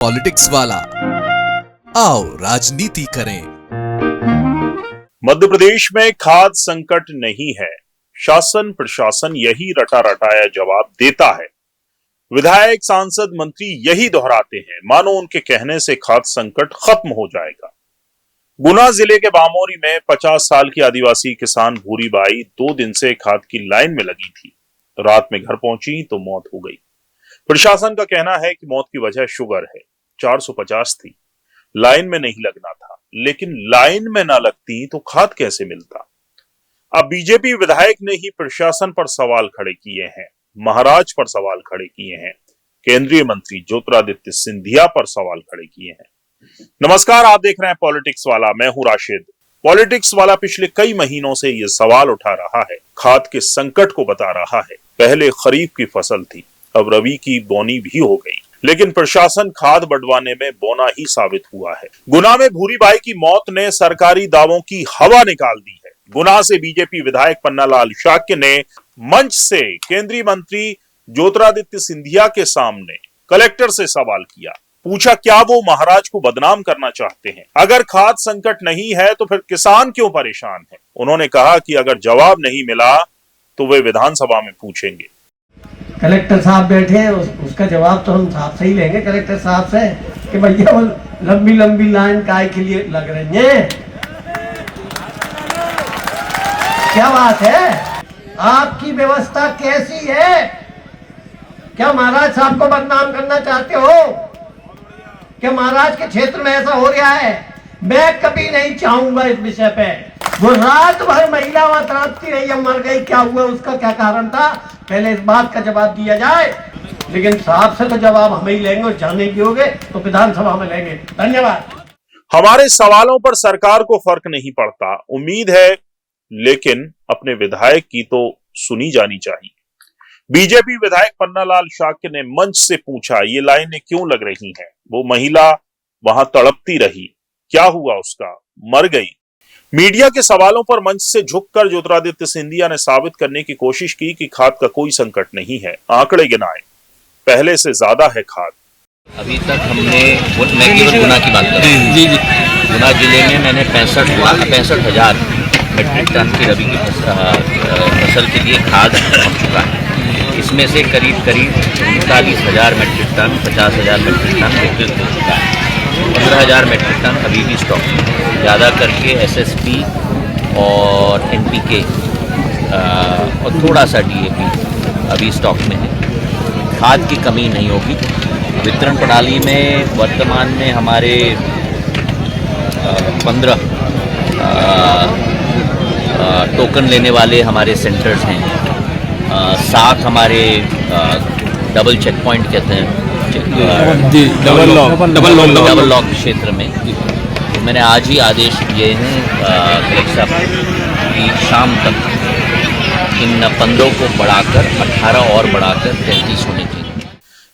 Politics वाला, आओ राजनीति करें। मध्य प्रदेश में खाद्य संकट नहीं है, शासन प्रशासन यही रटा रटाया जवाब देता है। विधायक सांसद मंत्री यही दोहराते हैं, मानो उनके कहने से खाद्य संकट खत्म हो जाएगा। गुना जिले के बामोरी में 50 साल की आदिवासी किसान भूरी बाई 2 दिन से खाद की लाइन में लगी थी। रात में घर पहुंची तो मौत हो गई। प्रशासन का कहना है कि मौत की वजह शुगर है। 450 थी, लाइन में नहीं लगना था, लेकिन लाइन में ना लगती तो खाद कैसे मिलता। अब बीजेपी विधायक ने ही प्रशासन पर सवाल खड़े किए हैं, महाराज पर सवाल खड़े किए हैं, केंद्रीय मंत्री ज्योतिरादित्य सिंधिया पर सवाल खड़े किए हैं। नमस्कार, आप देख रहे हैं पॉलिटिक्स वाला, मैं हूं राशिद। पॉलिटिक्स वाला पिछले कई महीनों से यह सवाल उठा रहा है, खाद के संकट को बता रहा है। पहले खरीफ की फसल थी, अब रबी की बोनी भी हो गई, लेकिन प्रशासन खाद बंटवाने में बौना ही साबित हुआ है। गुना में भूरी बाई की मौत ने सरकारी दावों की हवा निकाल दी है। गुना से बीजेपी विधायक पन्नालाल शाक्य ने मंच से केंद्रीय मंत्री ज्योतिरादित्य सिंधिया के सामने कलेक्टर से सवाल किया, पूछा क्या वो महाराज को बदनाम करना चाहते हैं। अगर खाद संकट नहीं है तो फिर किसान क्यों परेशान है। उन्होंने कहा कि अगर जवाब नहीं मिला तो वे विधानसभा में पूछेंगे। कलेक्टर साहब बैठे हैं, उसका जवाब तो हम साहब से ही लेंगे, कलेक्टर साहब से, कि भैया वो लंबी लंबी लाइन काय के लिए लग रही है। क्या बात है, आपकी व्यवस्था कैसी है? क्या महाराज साहब को बदनाम करना चाहते हो? क्या महाराज के क्षेत्र में ऐसा हो रहा है? मैं कभी नहीं चाहूंगा इस विषय पे। वो रात भर महिला वहां तड़पती रही, अब मर गई, क्या हुआ, उसका क्या कारण था, पहले इस बात का जवाब दिया जाए। लेकिन साहब से तो जवाब हम ही लेंगे, और जाने की होगे तो विधानसभा में लेंगे। धन्यवाद। हमारे सवालों पर सरकार को फर्क नहीं पड़ता, उम्मीद है, लेकिन अपने विधायक की तो सुनी जानी चाहिए। बीजेपी विधायक पन्नालाल शाक्य ने मंच से पूछा, ये लाइनें क्यों लग रही हैं? वो महिला वहां तड़पती रही, क्या हुआ उसका, मर गई। मीडिया के सवालों पर मंच से झुककर ज्योतिरादित्य सिंधिया ने साबित करने की कोशिश की कि खाद का कोई संकट नहीं है। आंकड़े गिनाए, पहले से ज्यादा है खाद। अभी तक हमने, मैं केवल गुना की बात कर रहा हूं। जी। गुना जिले में मैंने 65,000 मेट्रिक टन की रबी की फसल के लिए खाद पहुंच चुका है। इसमें से करीब 39,000 मेट्रिक टन, 50,000 मेट्रिक टन वितरित हो चुका है। 15,000 मेट्रिक टन अभी भी स्टॉक में, ज़्यादा करके SSP और NPK और थोड़ा सा DAP अभी स्टॉक में है। खाद की कमी नहीं होगी। वितरण प्रणाली में वर्तमान में हमारे 15 टोकन लेने वाले हमारे सेंटर्स हैं। 7 हमारे डबल चेक पॉइंट कहते हैं, डबल लॉक क्षेत्र में। तो मैंने आज ही आदेश दिए हैं कलेक्टर साहब कि शाम तक इन 15 को बढ़ाकर 18 और बढ़ाकर 33 होने चाहिए।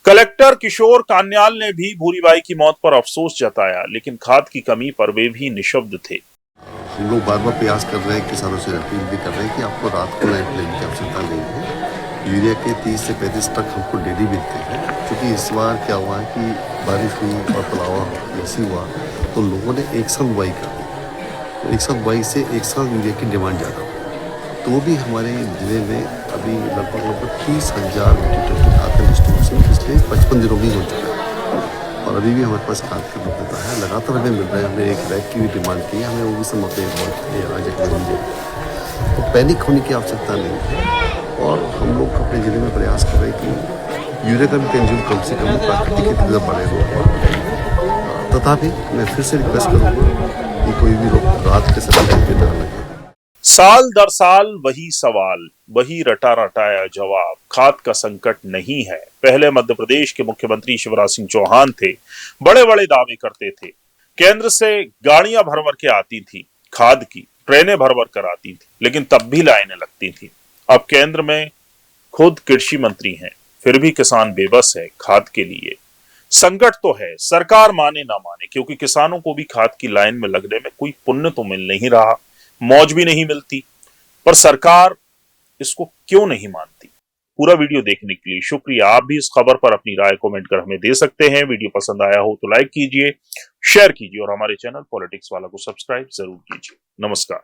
कलेक्टर किशोर कान्याल ने भी भूरी बाई की मौत पर अफसोस जताया, लेकिन खाद की कमी पर वे भी निशब्द थे। हम लोग बार बार प्रयास कर रहे हैं, किसानों से अपील भी कर रहे हैं कि आपको रात को लाइट लेने की आवश्यकता नहीं है। यूरिया के 30 से 35 ट्रक हमको डेली मिलते हैं, क्योंकि इस बार क्या हुआ है कि बारिश हुई और पलावा ऐसी हुआ तो लोगों ने एक साथ बुआई कर दी, तो एक साथ बुआई से एक साथ यूरिया की डिमांड ज़्यादा हुई। तो वो भी हमारे जिले में अभी लगभग 30,000 मीट्रिक टन की खाद का डिस्ट्रीब्यूशन पिछले 55 दिनों में हो चुका है, और अभी भी हमारे पास खाद की उपलब्धता है, लगातार हमें मिल रहा है। हमने एक रैक की भी डिमांड की है, हमें वो भी समय पर आज एक मिल जाए, तो पैनिक होने की आवश्यकता नहीं है। और हम लोग अपने जिले में प्रयास कर रहे हैं कि यूरिया का भी कंज्यूम कम से कम प्राकृतिक खेती से बढ़ेगा। तथापि मैं फिर से रिक्वेस्ट करूँगा कि कोई भी लोग रात के समय लाइट पे ना लगे। साल दर साल वही सवाल, वही रटा रटाया जवाब। खाद का संकट नहीं है। पहले मध्य प्रदेश के मुख्यमंत्री शिवराज सिंह चौहान थे, बड़े बड़े दावे करते थे। केंद्र से गाड़ियां भर भर के आती थी, खाद की ट्रेनें भर भर कर आती थी, लेकिन तब भी लाइनें लगती थी। अब केंद्र में खुद कृषि मंत्री हैं, फिर भी किसान बेबस है खाद के लिए। संकट तो है, सरकार माने ना माने, क्योंकि किसानों को भी खाद की लाइन में लगने में कोई पुण्य तो मिल नहीं रहा, मौज भी नहीं मिलती, पर सरकार इसको क्यों नहीं मानती? पूरा वीडियो देखने के लिए शुक्रिया। आप भी इस खबर पर अपनी राय कमेंट कर हमें दे सकते हैं। वीडियो पसंद आया हो तो लाइक कीजिए, शेयर कीजिए और हमारे चैनल पॉलिटिक्स वाला को सब्सक्राइब जरूर कीजिए। नमस्कार।